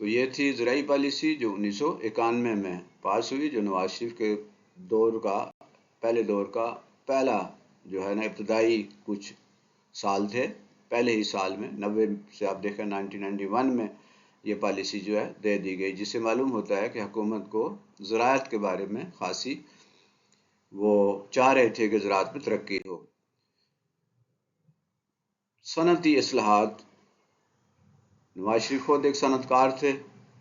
تو یہ تھی زرعی پالیسی جو 1991 میں پاس ہوئی، جو نواز شریف کے پہلے دور کا پہلا جو ہے نا ابتدائی کچھ سال تھے، پہلے ہی سال میں 90 سے آپ دیکھیں 1991 میں یہ پالیسی جو ہے دے دی گئی، جس سے معلوم ہوتا ہے کہ حکومت کو زراعت کے بارے میں خاصی وہ چاہ رہے تھے کہ زراعت میں ترقی ہو۔ صنعتی اصلاحات، نواز شریف خود ایک صنعت کار تھے،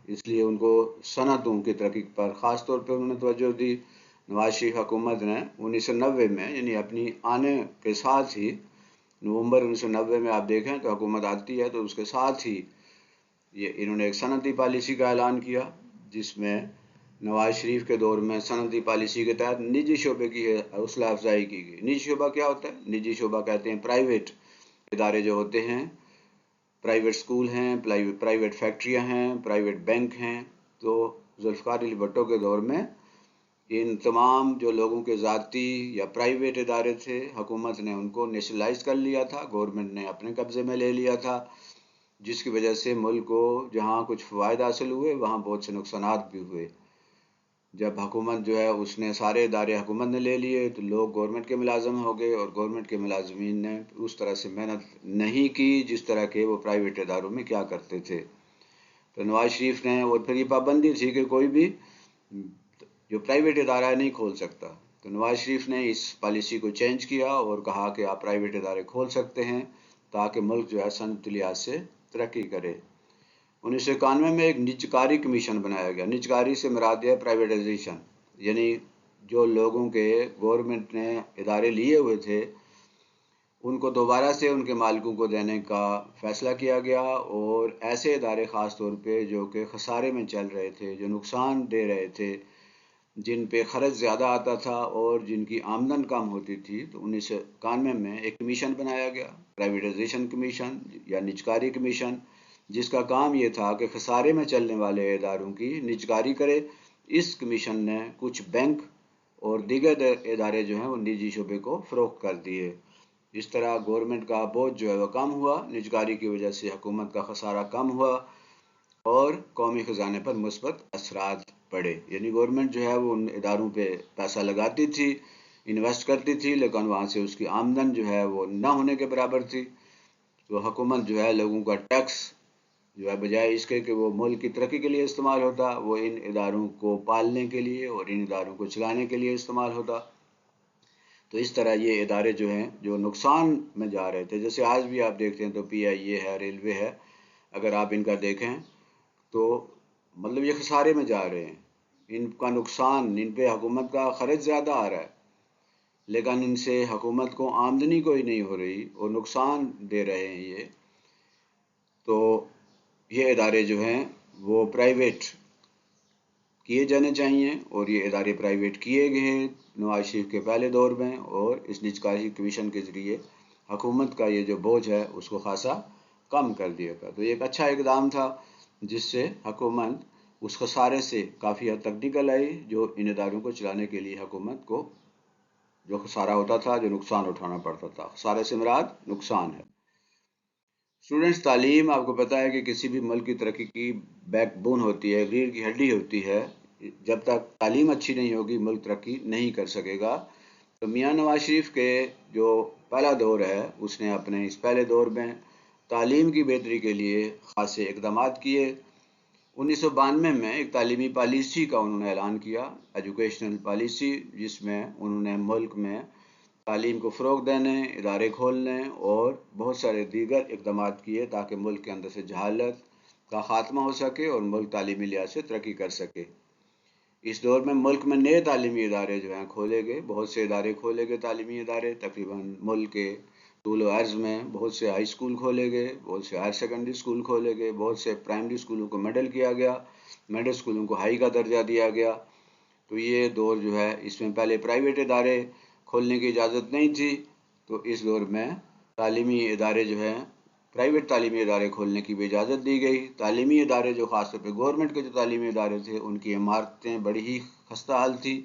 اس لیے ان کو صنعتوں کی ترقی پر خاص طور پہ انہوں نے توجہ دی۔ نواز شریف حکومت نے 1990 میں، یعنی اپنی آنے کے ساتھ ہی، نومبر 1990 میں آپ دیکھیں تو حکومت آتی ہے تو اس کے ساتھ ہی انہوں نے ایک صنعتی پالیسی کا اعلان کیا، جس میں نواز شریف کے دور میں صنعتی پالیسی کے تحت نجی شعبے کی حوصلہ افزائی کی گئی۔ نجی شعبہ کیا ہوتا ہے؟ نجی شعبہ کہتے ہیں پرائیویٹ ادارے جو ہوتے ہیں، پرائیویٹ سکول ہیں، پرائیویٹ فیکٹریاں ہیں، پرائیویٹ بینک ہیں۔ تو ذوالفقار علی بھٹو کے دور میں ان تمام جو لوگوں کے ذاتی یا پرائیویٹ ادارے تھے، حکومت نے ان کو نیشنلائز کر لیا تھا، گورنمنٹ نے اپنے قبضے میں لے لیا تھا، جس کی وجہ سے ملک کو جہاں کچھ فوائد حاصل ہوئے وہاں بہت سے نقصانات بھی ہوئے۔ جب حکومت جو ہے اس نے سارے ادارے حکومت نے لے لیے تو لوگ گورنمنٹ کے ملازم ہو گئے، اور گورنمنٹ کے ملازمین نے اس طرح سے محنت نہیں کی جس طرح کے وہ پرائیویٹ اداروں میں کیا کرتے تھے۔ تو نواز شریف نے، اور پھر یہ پابندی تھی کہ کوئی بھی جو پرائیویٹ ادارہ نہیں کھول سکتا، تو نواز شریف نے اس پالیسی کو چینج کیا اور کہا کہ آپ پرائیویٹ ادارے کھول سکتے ہیں تاکہ ملک جو ہے صنعتی لحاظ سے ترقی کرے۔ 1991 میں ایک نجکاری کمیشن بنایا گیا۔ نجکاری سے مراد ہے پرائیویٹائزیشن، یعنی جو لوگوں کے گورنمنٹ نے ادارے لیے ہوئے تھے ان کو دوبارہ سے ان کے مالکوں کو دینے کا فیصلہ کیا گیا، اور ایسے ادارے خاص طور پہ جو کہ خسارے میں چل رہے تھے، جو نقصان دے رہے تھے، جن پہ خرچ زیادہ آتا تھا اور جن کی آمدن کم ہوتی تھی، تو 1991 میں ایک کمیشن بنایا گیا، پرائیویٹائزیشن کمیشن یا نجکاری کمیشن، جس کا کام یہ تھا کہ خسارے میں چلنے والے اداروں کی نجکاری کرے۔ اس کمیشن نے کچھ بینک اور دیگر ادارے جو ہیں وہ نجی شعبے کو فروخت کر دیے۔ اس طرح گورنمنٹ کا بوجھ جو ہے وہ کم ہوا، نجکاری کی وجہ سے حکومت کا خسارہ کم ہوا اور قومی خزانے پر مثبت اثرات پڑے۔ یعنی گورنمنٹ جو ہے وہ ان اداروں پہ پیسہ لگاتی تھی، انویسٹ کرتی تھی، لیکن وہاں سے اس کی آمدن جو ہے وہ نہ ہونے کے برابر تھی۔ تو حکومت جو ہے لوگوں کا ٹیکس جو ہے بجائے اس کے کہ وہ ملک کی ترقی کے لیے استعمال ہوتا، وہ ان اداروں کو پالنے کے لیے اور ان اداروں کو چلانے کے لیے استعمال ہوتا۔ تو اس طرح یہ ادارے جو ہیں جو نقصان میں جا رہے تھے، جیسے آج بھی آپ دیکھتے ہیں تو پی آئی اے ہے، ریلوے ہے، اگر آپ ان کا دیکھیں تو مطلب یہ خسارے میں جا رہے ہیں، ان کا نقصان، ان پہ حکومت کا خرچ زیادہ آ رہا ہے، لیکن ان سے حکومت کو آمدنی کوئی نہیں ہو رہی اور نقصان دے رہے ہیں یہ۔ تو یہ ادارے جو ہیں وہ پرائیویٹ کیے جانے چاہیے، اور یہ ادارے پرائیویٹ کیے گئے ہیں نواز شریف کے پہلے دور میں، اور اس نجکاری کمیشن کے ذریعے حکومت کا یہ جو بوجھ ہے اس کو خاصا کم کر دیا گیا۔ تو یہ ایک اچھا اقدام تھا جس سے حکومت اس خسارے سے کافی حد تک نکل آئی، جو ان اداروں کو چلانے کے لیے حکومت کو جو خسارہ ہوتا تھا، جو نقصان اٹھانا پڑتا تھا۔ خسارے سے مراد نقصان ہے۔ اسٹوڈنٹس، تعلیم آپ کو پتہ ہے کہ کسی بھی ملک کی ترقی کی بیک بون ہوتی ہے، ریڑھ کی ہڈی ہوتی ہے۔ جب تک تعلیم اچھی نہیں ہوگی ملک ترقی نہیں کر سکے گا۔ تو میاں نواز شریف کے جو پہلا دور ہے اس نے اپنے اس پہلے دور میں تعلیم کی بہتری کے لیے خاصے اقدامات کیے۔ 1992 میں ایک تعلیمی پالیسی کا انہوں نے اعلان کیا، ایجوکیشنل پالیسی، جس میں انہوں نے ملک میں تعلیم کو فروغ دینے، ادارے کھولنے اور بہت سارے دیگر اقدامات کیے تاکہ ملک کے اندر سے جہالت کا خاتمہ ہو سکے اور ملک تعلیمی لحاظ سے ترقی کر سکے۔ اس دور میں ملک میں نئے تعلیمی ادارے جو ہیں کھولے گئے، بہت سے ادارے کھولے گئے، تعلیمی ادارے تقریباً ملک کے طول و عرض میں بہت سے ہائی اسکول کھولے گئے، بہت سے ہائر سیکنڈری اسکول کھولے گئے، بہت سے پرائمری اسکولوں کو مڈل کیا گیا، مڈل اسکولوں کو ہائی کا درجہ دیا گیا۔ تو یہ دور جو ہے اس میں پہلے پرائیویٹ ادارے کھولنے کی اجازت نہیں تھی، تو اس دور میں تعلیمی ادارے جو ہیں پرائیویٹ تعلیمی ادارے کھولنے کی بھی اجازت دی گئی۔ تعلیمی ادارے جو خاص طور پہ گورنمنٹ کے جو تعلیمی ادارے تھے ان کی عمارتیں بڑی ہی خستہ حال تھی،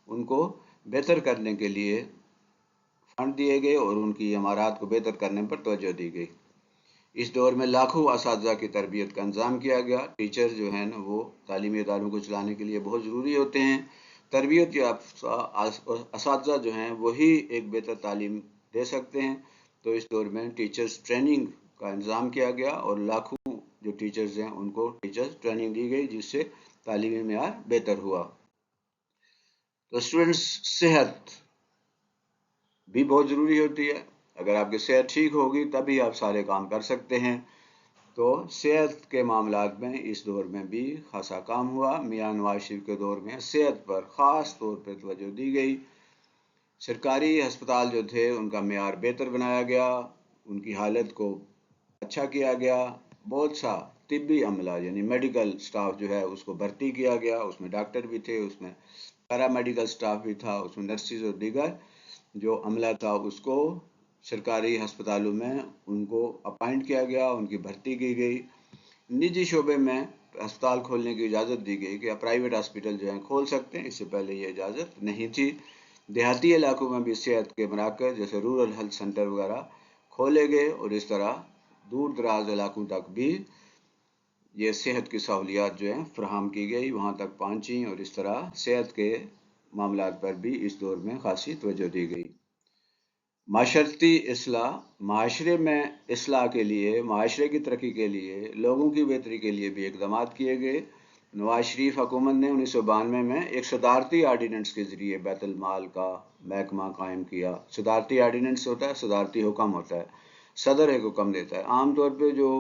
ان کو بہتر کرنے کے لیے فنڈ دیے گئے اور ان کی عمارات کو بہتر کرنے پر توجہ دی گئی۔ اس دور میں لاکھوں اساتذہ کی تربیت کا انتظام کیا گیا۔ ٹیچر جو ہیں نا وہ تعلیمی اداروں کو چلانے کے لیے بہت ضروری ہوتے ہیں۔ تربیت یافتہ اساتذہ جو ہیں وہی ایک بہتر تعلیم دے سکتے ہیں۔ تو اس دور میں ٹیچرز ٹریننگ کا انتظام کیا گیا اور لاکھوں جو ٹیچرز ہیں ان کو ٹیچرز ٹریننگ دی گئی، جس سے تعلیمی معیار بہتر ہوا۔ تو اسٹوڈنٹس، صحت بھی بہت ضروری ہوتی ہے۔ اگر آپ کی صحت ٹھیک ہوگی تبھی آپ سارے کام کر سکتے ہیں۔ تو صحت کے معاملات میں اس دور میں بھی خاصا کام ہوا۔ میاں نواز شریف کے دور میں صحت پر خاص طور پہ توجہ دی گئی۔ سرکاری ہسپتال جو تھے ان کا معیار بہتر بنایا گیا، ان کی حالت کو اچھا کیا گیا۔ بہت سا طبی عملہ یعنی میڈیکل سٹاف جو ہے اس کو بھرتی کیا گیا، اس میں ڈاکٹر بھی تھے، اس میں پیرا میڈیکل سٹاف بھی تھا، اس میں نرسز اور دیگر جو عملہ تھا اس کو سرکاری ہسپتالوں میں ان کو اپائنٹ کیا گیا، ان کی بھرتی کی گئی۔ نجی شعبے میں ہسپتال کھولنے کی اجازت دی گئی کہ پرائیویٹ ہاسپٹل جو ہیں کھول سکتے ہیں، اس سے پہلے یہ اجازت نہیں تھی۔ دیہاتی علاقوں میں بھی صحت کے مراکز جیسے رورل ہیلتھ سینٹر وغیرہ کھولے گئے اور اس طرح دور دراز علاقوں تک بھی یہ صحت کی سہولیات جو ہیں فراہم کی گئی، وہاں تک پہنچیں اور اس طرح صحت کے معاملات پر بھی اس دور میں خاصی توجہ دی گئی۔ معاشرتی اصلاح، معاشرے میں اصلاح کے لیے، معاشرے کی ترقی کے لیے، لوگوں کی بہتری کے لیے بھی اقدامات کیے گئے۔ نواز شریف حکومت نے 1992 میں ایک صدارتی آرڈیننس کے ذریعے بیت المال کا محکمہ قائم کیا۔ صدارتی آرڈیننس ہوتا ہے، صدارتی حکم ہوتا ہے، صدر ایک حکم دیتا ہے۔ عام طور پہ جو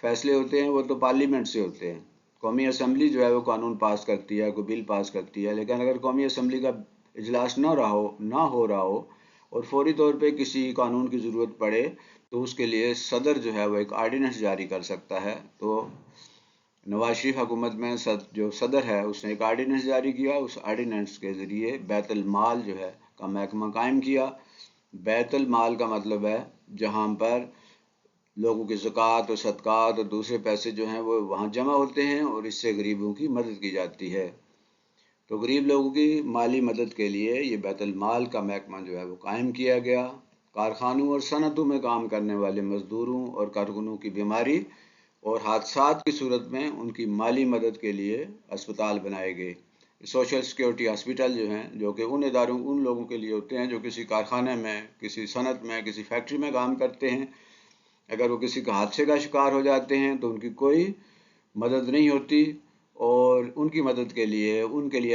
فیصلے ہوتے ہیں وہ تو پارلیمنٹ سے ہوتے ہیں، قومی اسمبلی جو ہے وہ قانون پاس کرتی ہے، کوئی بل پاس کرتی ہے، لیکن اگر قومی اسمبلی کا اجلاس نہ ہو رہا ہو اور فوری طور پہ کسی قانون کی ضرورت پڑے تو اس کے لیے صدر جو ہے وہ ایک آرڈیننس جاری کر سکتا ہے۔ تو نواز شریف حکومت میں جو صدر ہے اس نے ایک آرڈیننس جاری کیا، اس آرڈیننس کے ذریعے بیت المال جو ہے کا محکمہ قائم کیا۔ بیت المال کا مطلب ہے جہاں پر لوگوں کی زکوٰۃ اور صدقات اور دوسرے پیسے جو ہیں وہ وہاں جمع ہوتے ہیں اور اس سے غریبوں کی مدد کی جاتی ہے۔ تو غریب لوگوں کی مالی مدد کے لیے یہ بیت المال کا محکمہ جو ہے وہ قائم کیا گیا۔ کارخانوں اور صنعتوں میں کام کرنے والے مزدوروں اور کارکنوں کی بیماری اور حادثات کی صورت میں ان کی مالی مدد کے لیے اسپتال بنائے گئے۔ سوشل سیکیورٹی ہاسپٹل جو ہیں جو کہ ان لوگوں کے لیے ہوتے ہیں جو کسی کارخانے میں، کسی صنعت میں، کسی فیکٹری میں کام کرتے ہیں۔ اگر وہ کسی کا حادثے کا شکار ہو جاتے ہیں تو ان کی کوئی مدد نہیں ہوتی اور ان کی مدد کے لیے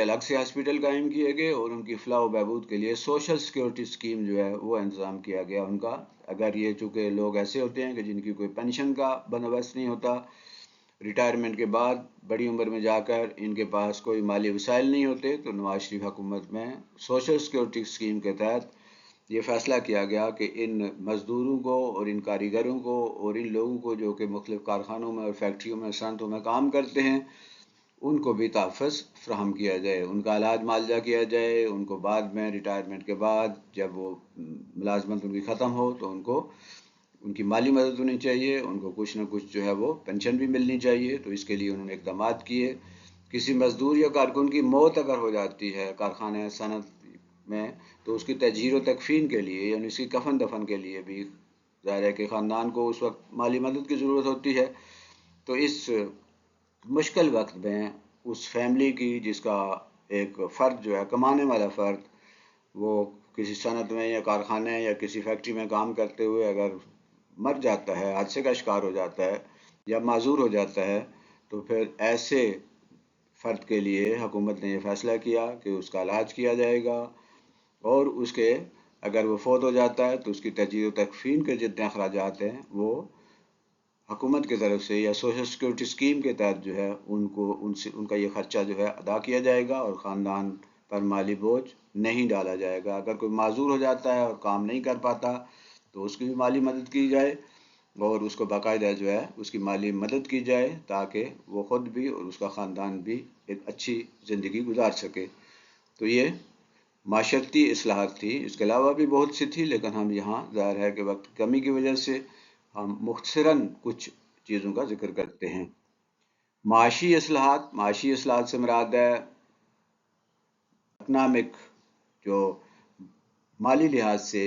الگ سے ہاسپٹل قائم کیے گئے اور ان کی فلاح و بہبود کے لیے سوشل سیکیورٹی اسکیم جو ہے وہ انتظام کیا گیا ان کا۔ اگر یہ چونکہ لوگ ایسے ہوتے ہیں کہ جن کی کوئی پینشن کا بندوبست نہیں ہوتا، ریٹائرمنٹ کے بعد بڑی عمر میں جا کر ان کے پاس کوئی مالی وسائل نہیں ہوتے، تو نواز شریف حکومت میں سوشل سیکیورٹی اسکیم کے تحت یہ فیصلہ کیا گیا کہ ان مزدوروں کو اور ان کاریگروں کو اور ان لوگوں کو جو کہ مختلف کارخانوں میں اور فیکٹریوں میں، صنعتوں میں کام کرتے ہیں، ان کو بھی تحفظ فراہم کیا جائے، ان کا علاج معالجہ کیا جائے، ان کو بعد میں ریٹائرمنٹ کے بعد جب وہ ملازمت ان کی ختم ہو تو ان کو ان کی مالی مدد ہونی چاہیے، ان کو کچھ نہ کچھ جو ہے وہ پینشن بھی ملنی چاہیے۔ تو اس کے لیے انہوں نے اقدامات کیے۔ کسی مزدور یا کارکن کی موت اگر ہو جاتی ہے کارخانے صنعت میں تو اس کی تجہیز و تکفین کے لیے یعنی اس کی کفن دفن کے لیے بھی ظاہر ہے کہ خاندان کو اس وقت مالی مدد کی ضرورت ہوتی ہے۔ تو اس مشکل وقت میں اس فیملی کی جس کا ایک فرد جو ہے کمانے والا فرد وہ کسی صنعت میں یا کارخانے یا کسی فیکٹری میں کام کرتے ہوئے اگر مر جاتا ہے، حادثے کا شکار ہو جاتا ہے یا معذور ہو جاتا ہے، تو پھر ایسے فرد کے لیے حکومت نے یہ فیصلہ کیا کہ اس کا علاج کیا جائے گا اور اس کے اگر وہ فوت ہو جاتا ہے تو اس کی تجہیز و تکفین کے جتنے اخراجات ہیں وہ حکومت کی طرف سے یا سوشل سیکیورٹی اسکیم کے تحت جو ہے ان کا یہ خرچہ جو ہے ادا کیا جائے گا اور خاندان پر مالی بوجھ نہیں ڈالا جائے گا۔ اگر کوئی معذور ہو جاتا ہے اور کام نہیں کر پاتا تو اس کی بھی مالی مدد کی جائے اور اس کو باقاعدہ جو ہے اس کی مالی مدد کی جائے تاکہ وہ خود بھی اور اس کا خاندان بھی ایک اچھی زندگی گزار سکے۔ تو یہ معاشرتی اصلاحات تھی، اس کے علاوہ بھی بہت سی تھی لیکن ہم یہاں ظاہر ہے کہ وقت کمی کی وجہ سے ہم مختصراً کچھ چیزوں کا ذکر کرتے ہیں۔ معاشی اصلاحات سے مراد ہے اکنامک، جو مالی لحاظ سے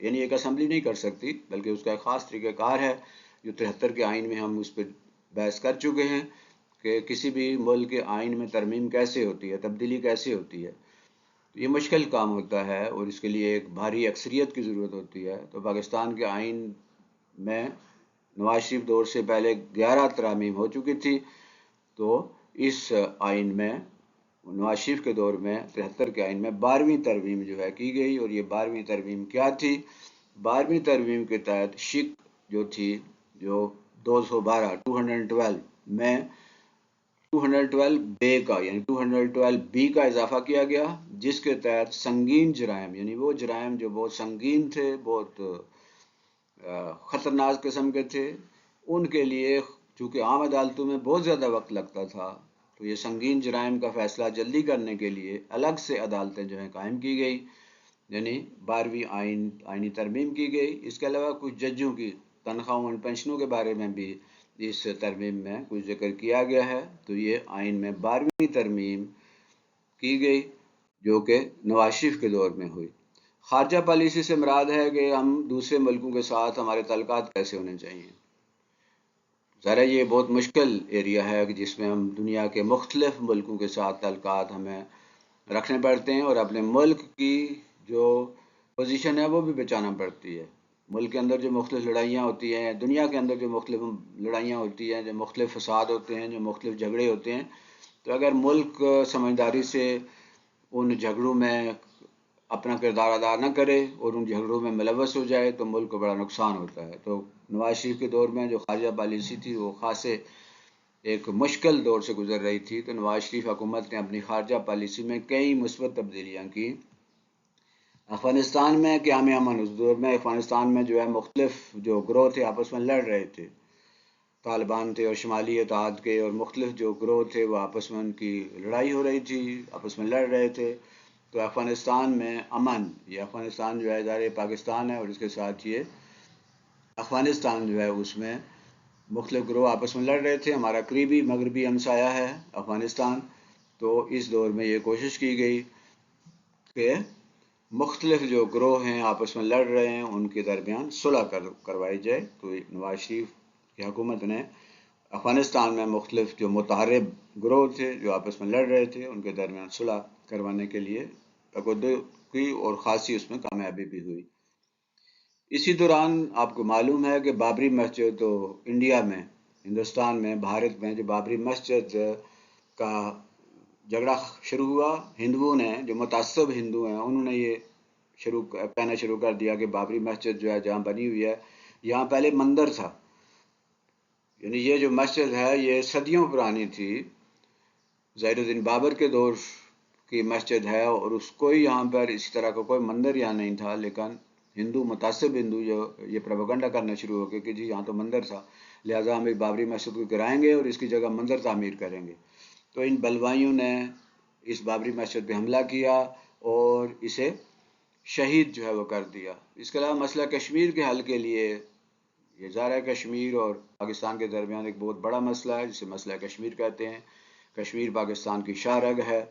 یعنی ایک اسمبلی نہیں کر سکتی، بلکہ اس کا ایک خاص طریقہ کار ہے جو 73 کے آئین میں ہم اس پہ بحث کر چکے ہیں کہ کسی بھی ملک کے آئین میں ترمیم کیسے ہوتی ہے، تبدیلی کیسے ہوتی ہے۔ تو یہ مشکل کام ہوتا ہے اور اس کے لیے ایک بھاری اکثریت کی ضرورت ہوتی ہے۔ تو پاکستان کے آئین میں نواز شریف دور سے پہلے 11 ترامیم ہو چکی تھی، تو اس آئین میں نواز شریف کے دور میں 73 کے آئین میں 12ویں ترمیم جو ہے کی گئی، اور یہ 12ویں ترمیم کیا تھی؟ 12ویں ترمیم کے تحت شک جو تھی، جو 212 میں 212 بے کا یعنی 212 بی کا اضافہ کیا گیا، جس کے تحت سنگین جرائم، یعنی وہ جرائم جو بہت سنگین تھے، بہت خطرناک قسم کے تھے، ان کے لیے چونکہ عام عدالتوں میں بہت زیادہ وقت لگتا تھا، تو یہ سنگین جرائم کا فیصلہ جلدی کرنے کے لیے الگ سے عدالتیں جو ہیں قائم کی گئی، یعنی 12ویں آئینی ترمیم کی گئی۔ اس کے علاوہ کچھ ججوں کی تنخواہوں اور پنشنوں کے بارے میں بھی اس ترمیم میں کچھ ذکر کیا گیا ہے۔ تو یہ آئین میں 12ویں ترمیم کی گئی جو کہ نواز شریف کے دور میں ہوئی۔ خارجہ پالیسی سے مراد ہے کہ ہم دوسرے ملکوں کے ساتھ ہمارے تعلقات کیسے ہونے چاہیے۔ ظاہر یہ بہت مشکل ایریا ہے کہ جس میں ہم دنیا کے مختلف ملکوں کے ساتھ تعلقات ہمیں رکھنے پڑتے ہیں، اور اپنے ملک کی جو پوزیشن ہے وہ بھی بچانا پڑتی ہے۔ ملک کے اندر جو مختلف لڑائیاں ہوتی ہیں، دنیا کے اندر جو مختلف لڑائیاں ہوتی ہیں، جو مختلف فساد ہوتے ہیں، جو مختلف جھگڑے ہوتے ہیں، تو اگر ملک سمجھداری سے ان جھگڑوں میں اپنا کردار ادا نہ کرے اور ان جھگڑوں میں ملوث ہو جائے تو ملک کو بڑا نقصان ہوتا ہے۔ تو نواز شریف کے دور میں جو خارجہ پالیسی تھی وہ خاصے ایک مشکل دور سے گزر رہی تھی، تو نواز شریف حکومت نے اپنی خارجہ پالیسی میں کئی مثبت تبدیلیاں کی۔ افغانستان میں قیام امن، اس دور میں افغانستان میں جو ہے مختلف جو گروہ تھے آپس میں لڑ رہے تھے، طالبان تھے اور شمالی اتحاد کے، اور مختلف جو گروہ تھے وہ آپس میں ان کی لڑائی ہو رہی تھی، آپس میں لڑ رہے تھے۔ تو افغانستان میں امن، یہ افغانستان جو ہے ادارے پاکستان ہے، اور اس کے ساتھ یہ افغانستان جو ہے اس میں مختلف گروہ آپس میں لڑ رہے تھے۔ ہمارا قریبی مغربی ہمسایہ ہے افغانستان، تو اس دور میں یہ کوشش کی گئی کہ مختلف جو گروہ ہیں آپس میں لڑ رہے ہیں ان کے درمیان صلح کروائی جائے۔ تو نواز شریف کی حکومت نے افغانستان میں مختلف جو متحارب گروہ تھے جو آپس میں لڑ رہے تھے ان کے درمیان صلح کروانے کے لیے تقدم کی، اور خاصی اس میں کامیابی بھی ہوئی۔ اسی دوران آپ کو معلوم ہے کہ بابری مسجد تو انڈیا میں، ہندوستان میں، بھارت میں جو بابری مسجد کا جھگڑا شروع ہوا، ہندوؤں نے، جو متعصب ہندو ہیں، انہوں نے یہ کہنا شروع کر دیا کہ بابری مسجد جو ہے جہاں بنی ہوئی ہے یہاں پہلے مندر تھا، یعنی یہ جو مسجد ہے یہ صدیوں پرانی تھی، ظاہر الدین بابر کے دور کی مسجد ہے، اور اس کوئی یہاں پر اسی طرح کا کوئی مندر یہاں نہیں تھا، لیکن ہندو متعصب ہندو جو یہ پروپیگنڈا کرنا شروع ہو گئے کہ جی یہاں تو مندر تھا، لہٰذا ہم ایک بابری مسجد کو گرائیں گے اور اس کی جگہ مندر تعمیر کریں گے۔ تو ان بلوائیوں نے اس بابری مسجد پہ حملہ کیا اور اسے شہید جو ہے وہ کر دیا۔ اس کے علاوہ مسئلہ کشمیر کے حل کے لیے، یہ ظاہر ہے کشمیر اور پاکستان کے درمیان ایک بہت بڑا مسئلہ ہے جسے مسئلہ کشمیر کہتے ہیں۔ کشمیر پاکستان کی شاہ رگ ہے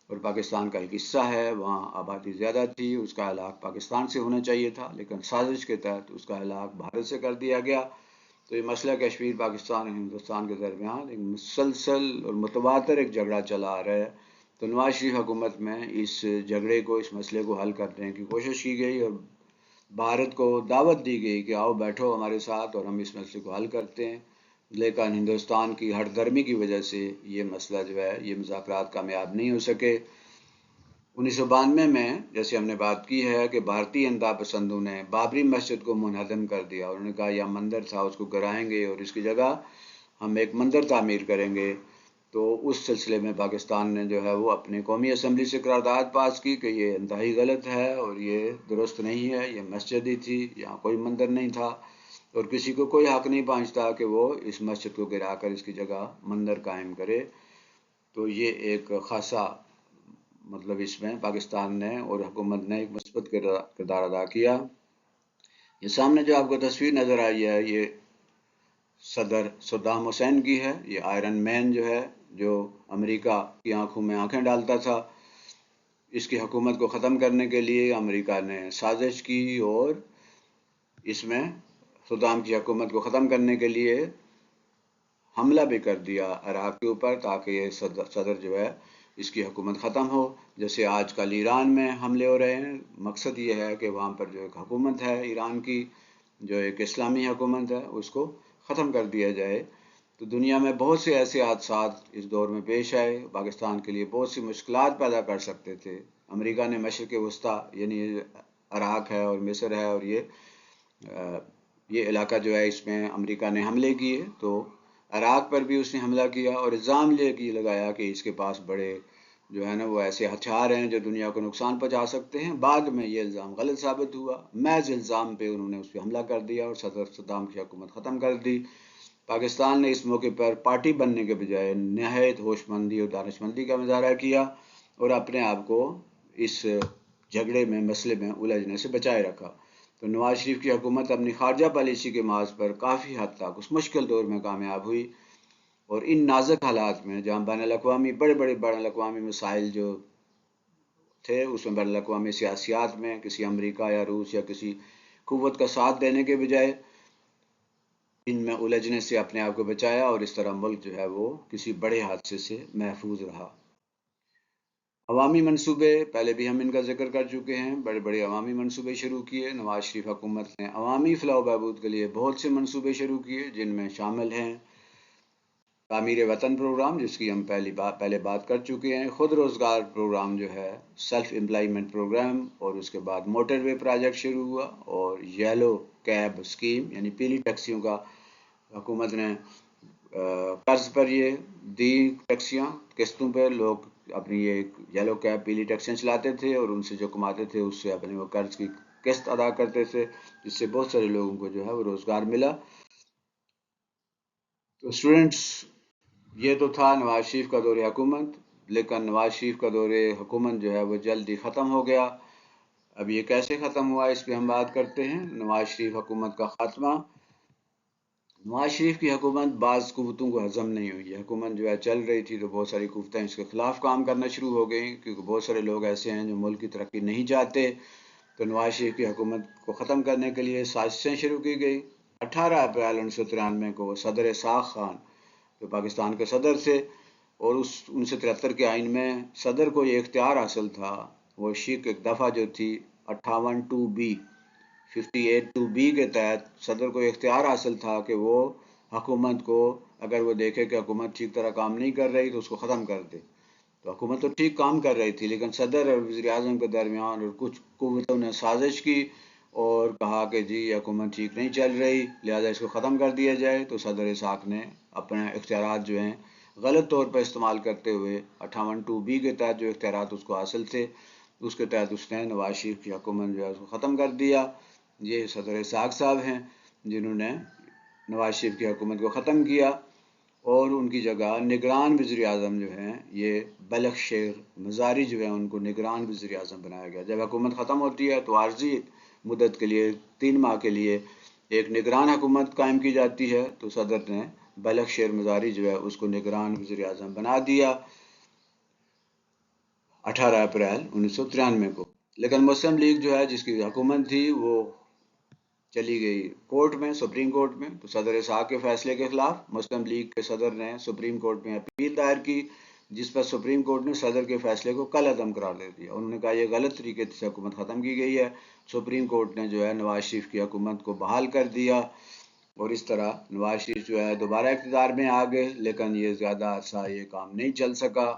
اور پاکستان کا ایک حصہ ہے، وہاں آبادی زیادہ تھی، اس کا علاقہ پاکستان سے ہونا چاہیے تھا، لیکن سازش کے تحت اس کا علاقہ بھارت سے کر دیا گیا۔ تو یہ مسئلہ کشمیر پاکستان اور ہندوستان کے درمیان ایک مسلسل اور متواتر ایک جھگڑا چلا آ رہا ہے۔ تو نواز شریف حکومت میں اس جھگڑے کو، اس مسئلے کو حل کرنے کی کوشش کی گئی، اور بھارت کو دعوت دی گئی کہ آؤ بیٹھو ہمارے ساتھ اور ہم اس مسئلے کو حل کرتے ہیں، لیکن ہندوستان کی ہٹ درمی کی وجہ سے یہ مسئلہ جو ہے یہ مذاکرات کامیاب نہیں ہو سکے۔ 1992 میں جیسے ہم نے بات کی ہے کہ بھارتی انتہا پسندوں نے بابری مسجد کو منہدم کر دیا، انہوں نے کہا یہ مندر تھا اس کو گرائیں گے اور اس کی جگہ ہم ایک مندر تعمیر کریں گے۔ تو اس سلسلے میں پاکستان نے جو ہے وہ اپنے قومی اسمبلی سے قرارداد پاس کی کہ یہ انتہائی غلط ہے اور یہ درست نہیں ہے، یہ مسجد ہی تھی، یہاں کوئی مندر نہیں تھا، اور کسی کو کوئی حق نہیں پہنچتا کہ وہ اس مسجد کو گرا کر اس کی جگہ مندر قائم کرے۔ تو یہ ایک خاصا مطلب اس میں پاکستان نے اور حکومت نے ایک مثبت کردار ادا کیا۔ یہ سامنے جو آپ کو تصویر نظر آئی ہے یہ صدر صدام حسین کی ہے، یہ آئرن مین جو ہے جو امریکہ کی آنکھوں میں آنکھیں ڈالتا تھا۔ اس کی حکومت کو ختم کرنے کے لیے امریکہ نے سازش کی اور اس میں صدام کی حکومت کو ختم کرنے کے لیے حملہ بھی کر دیا عراق کے اوپر، تاکہ یہ صدر جو ہے اس کی حکومت ختم ہو۔ جیسے آج کل ایران میں حملے ہو رہے ہیں، مقصد یہ ہے کہ وہاں پر جو ایک حکومت ہے ایران کی، جو ایک اسلامی حکومت ہے، اس کو ختم کر دیا جائے۔ تو دنیا میں بہت سے ایسے حادثات اس دور میں پیش آئے، پاکستان کے لیے بہت سی مشکلات پیدا کر سکتے تھے۔ امریکہ نے مشرق وسطیٰ یعنی عراق ہے اور مصر ہے اور یہ علاقہ جو ہے، اس میں امریکہ نے حملے کیے، تو عراق پر بھی اس نے حملہ کیا اور الزام لگایا کہ اس کے پاس بڑے جو ہے نا وہ ایسے ہتھیار ہیں جو دنیا کو نقصان پہنچا سکتے ہیں۔ بعد میں یہ الزام غلط ثابت ہوا، محض الزام پہ انہوں نے اس پہ حملہ کر دیا اور صدر صدام کی حکومت ختم کر دی۔ پاکستان نے اس موقع پر پارٹی بننے کے بجائے نہایت ہوش مندی اور دانش مندی کا مظاہرہ کیا اور اپنے آپ کو اس جھگڑے میں، مسئلے میں الجھنے سے بچائے رکھا۔ تو نواز شریف کی حکومت اپنی خارجہ پالیسی کے محاذ پر کافی حد تک اس مشکل دور میں کامیاب ہوئی، اور ان نازک حالات میں جہاں بڑے بین الاقوامی مسائل جو تھے، اس میں بین الاقوامی سیاسیات میں کسی امریکہ یا روس یا کسی قوت کا ساتھ دینے کے بجائے ان میں الجھنے سے اپنے آپ کو بچایا، اور اس طرح ملک جو ہے وہ کسی بڑے حادثے سے محفوظ رہا۔ عوامی منصوبے پہلے بھی ہم ان کا ذکر کر چکے ہیں، بڑے عوامی منصوبے شروع کیے۔ نواز شریف حکومت نے عوامی فلاح و بہبود کے لیے بہت سے منصوبے شروع کیے، جن میں شامل ہیں تعمیر وطن پروگرام، جس کی ہم پہلے بات کر چکے ہیں، خود روزگار پروگرام جو ہے سیلف امپلائمنٹ پروگرام، اور اس کے بعد موٹر وے پروجیکٹ شروع ہوا، اور یلو کیب اسکیم یعنی پیلی ٹیکسیوں کا حکومت نے قرض پر یہ دی، ٹیکسیاں قسطوں پہ لوگ اپنی یہ یلو کیب پیلی ٹیکسیاں چلاتے تھے اور ان سے جو کماتے تھے اس سے اپنے وہ قرض کی قسط ادا کرتے تھے، جس سے بہت سارے لوگوں کو جو ہے وہ روزگار ملا۔ تو اسٹوڈنٹس، یہ تو تھا نواز شریف کا دور حکومت، لیکن نواز شریف کا دور حکومت جو ہے وہ جلد ہی ختم ہو گیا۔ اب یہ کیسے ختم ہوا، اس پہ ہم بات کرتے ہیں۔ نواز شریف حکومت کا خاتمہ۔ نواز شریف کی حکومت بعض قوتوں کو ہضم نہیں ہوئی۔ حکومت جو ہے چل رہی تھی تو بہت ساری قوتیں اس کے خلاف کام کرنا شروع ہو گئیں، کیونکہ بہت سارے لوگ ایسے ہیں جو ملک کی ترقی نہیں چاہتے۔ تو نواز شریف کی حکومت کو ختم کرنے کے لیے سازشیں شروع کی گئی۔ 18 اپریل 1993 کو صدر اسحاق خان جو پاکستان کے صدر تھے، اور اس 1973 کے آئین میں صدر کو یہ اختیار حاصل تھا، وہ شیک ایک دفعہ جو تھی 58(2)B 58(2)B کے تحت صدر کو اختیار حاصل تھا کہ وہ حکومت کو، اگر وہ دیکھے کہ حکومت ٹھیک طرح کام نہیں کر رہی تو اس کو ختم کر دے۔ تو حکومت تو ٹھیک کام کر رہی تھی، لیکن صدر اور وزیر اعظم کے درمیان اور کچھ قوتوں نے سازش کی اور کہا کہ جی یہ حکومت ٹھیک نہیں چل رہی، لہذا اس کو ختم کر دیا جائے۔ تو صدر اسحاق نے اپنے اختیارات جو ہیں غلط طور پر استعمال کرتے ہوئے 58(2)B کے تحت جو اختیارات اس کو حاصل تھے، اس کے تحت اس نے نواز شریف کی حکومت جو ہے اس کو ختم کر دیا۔ یہ صدر اسحاق صاحب ہیں جنہوں نے نواز شریف کی حکومت کو ختم کیا، اور ان کی جگہ نگران وزیر اعظم جو ہیں، یہ بلخ شیر مزاری جو ہیں، ان کو نگران وزیر اعظم بنایا گیا۔ جب حکومت ختم ہوتی ہے تو عارضی مدت کے لیے 3 ماہ کے لیے ایک نگران حکومت قائم کی جاتی ہے، تو صدر نے بلخ شیر مزاری جو ہے اس کو نگران وزیر اعظم بنا دیا 18 اپریل 1993 کو۔ لیکن مسلم لیگ جو ہے جس کی حکومت تھی، وہ چلی گئی کورٹ میں، سپریم کورٹ میں۔ تو صدر اسحاق کے فیصلے کے خلاف مسلم لیگ کے صدر نے سپریم کورٹ میں اپیل دائر کی، جس پر سپریم کورٹ نے صدر کے فیصلے کو کل عدم قرار دے دیا۔ انہوں نے کہا یہ غلط طریقے سے حکومت ختم کی گئی ہے۔ سپریم کورٹ نے جو ہے نواز شریف کی حکومت کو بحال کر دیا، اور اس طرح نواز شریف جو ہے دوبارہ اقتدار میں آ گئے، لیکن یہ زیادہ عرصہ یہ کام نہیں چل سکا۔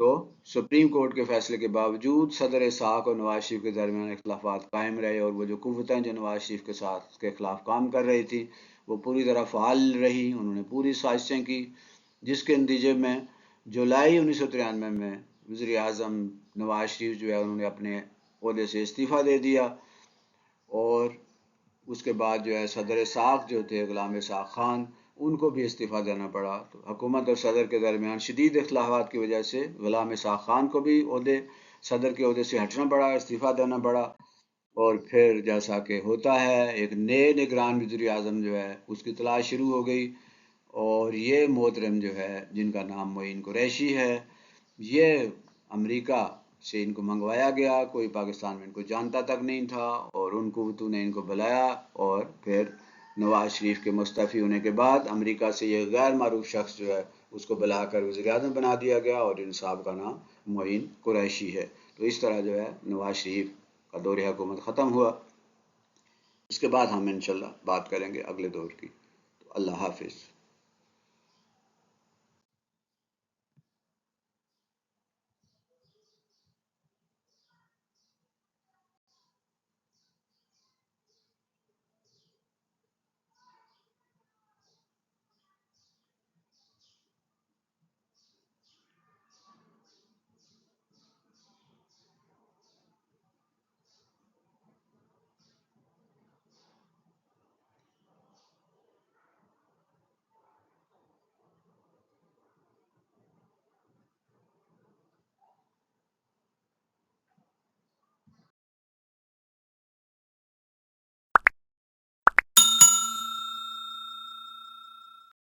تو سپریم کورٹ کے فیصلے کے باوجود صدر اسحاق اور نواز شریف کے درمیان اختلافات قائم رہے، اور وہ جو قوتیں جو نواز شریف کے خلاف کام کر رہی تھی وہ پوری طرح فعال رہی۔ انہوں نے پوری سازشیں کی، جس کے نتیجے میں جولائی 1993 میں وزیر اعظم نواز شریف جو ہے انہوں نے اپنے عہدے سے استعفیٰ دے دیا، اور اس کے بعد جو ہے صدر اسحاق جو تھے غلام اسحاق خان، ان کو بھی استعفیٰ دینا پڑا۔ تو حکومت اور صدر کے درمیان شدید اختلافات کی وجہ سے غلام اسحاق خان کو بھی صدر کے عہدے سے ہٹنا پڑا، استعفیٰ دینا پڑا، اور پھر جیسا کہ ہوتا ہے ایک نئے نگران وزیر اعظم جو ہے اس کی تلاش شروع ہو گئی، اور یہ محترم جو ہے جن کا نام معین قریشی ہے، یہ امریکہ سے ان کو منگوایا گیا، کوئی پاکستان میں ان کو جانتا تک نہیں تھا، اور ان کو نے ان کو بلایا، اور پھر نواز شریف کے مستعفی ہونے کے بعد امریکہ سے یہ غیر معروف شخص جو ہے اس کو بلا کر وزیر اعظم بنا دیا گیا، اور ان صاحب کا نام معین قریشی ہے۔ تو اس طرح جو ہے نواز شریف کا دور حکومت ختم ہوا۔ اس کے بعد ہم انشاءاللہ بات کریں گے اگلے دور کی۔ تو اللہ حافظ۔